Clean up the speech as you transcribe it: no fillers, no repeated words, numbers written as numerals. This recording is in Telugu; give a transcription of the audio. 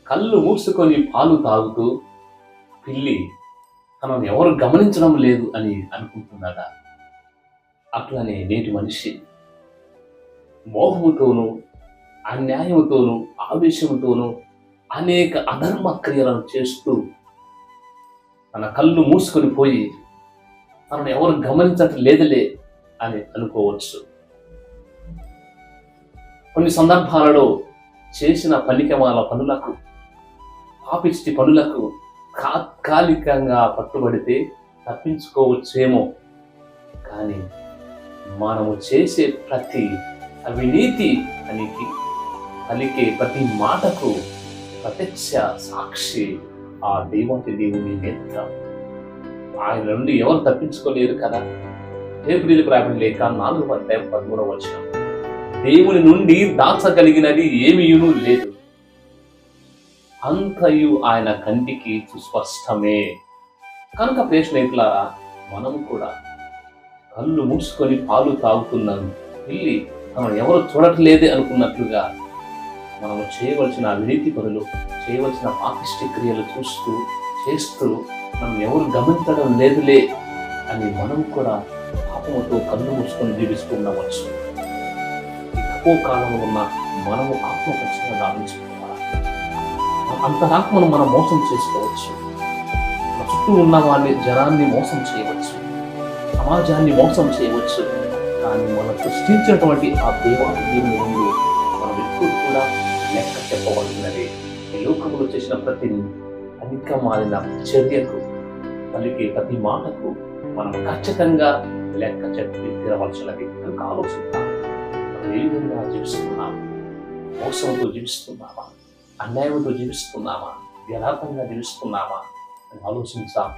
కళ్ళు మూసుకొని పాలు తాగుతూ పిల్లి తనను ఎవరు గమనించడం లేదు అని అనుకుంటున్నాడ. అట్లనే నేటి మనిషి మోహముతోనూ, అన్యాయముతోనూ, ఆవేశముతోనూ అనేక అధర్మ క్రియలను చేస్తూ తన కళ్ళు మూసుకొని పోయి తనను ఎవరు గమనించటం లేదులే అని అనుకోవచ్చు. కొన్ని సందర్భాలలో చేసిన పనికిమాల పనులకు, పాపిష్టి పనులకు తాత్కాలికంగా పట్టుబడితే తప్పించుకోవచ్చేమో, కానీ మనము చేసే ప్రతి అవినీతి పలికే ప్రతి మాటకు ప్రత్యక్ష సాక్షి ఆ దేవాతి దేవుని నేత్రం. ఆయన నుండి ఎవరు తప్పించుకోలేరు కదా. హెబ్రీయులకు రాయబడిన లేఖ 4:13 దేవుని నుండి దాచగలిగినది ఏమీయును లేదు, అంతయు ఆయన కంటికి సుస్పష్టమే. కనుక ప్రియ స్నేహితులారా, మనము కూడా కళ్ళు మూసుకొని పాలు తాగుతున్నాం, పిల్లి మనం ఎవరు చూడట్లేదే అనుకున్నట్లుగా మనము చేయవలసిన అవినీతి పనులు, చేయవలసిన పాపిష్టి క్రియలు చేస్తూ మనం ఎవరు గమనించడం లేదులే అని మనం కూడా పాపముతో కళ్ళు మూసుకొని జీవిస్తూ ఉండవచ్చు. తక్కువ కాలంలో ఉన్న మనము ఆత్మపక్షంగా గావించుకోవాలి. అంతరాత్మను మనం మోసం చేసుకోవచ్చు. మన చుట్టూ ఉన్న జనాన్ని మోసం చేయవచ్చు, సమాజాన్ని మోసం చేయవచ్చు. కానీ మనం సృష్టించినటువంటి ఆ దేవాది దేవుని ముందు మనం ఎప్పుడు కూడా లెక్క చెప్పవలసినది. ఈ లోకంలో చేసిన ప్రతి అధికమాలిన చర్యకు, పలికే ప్రతి మాటకు మనం ఖచ్చితంగా లెక్క చెప్పి తీరవలసినది. కనుక ఆలోచిద్దాం, మనం ఏ విధంగా జీవిస్తున్నామా? మోసంతో జీవిస్తున్నామా? అన్యాయంతో జీవిస్తున్నామా? యథార్థంగా జీవిస్తున్నామా అని ఆలోచించాం.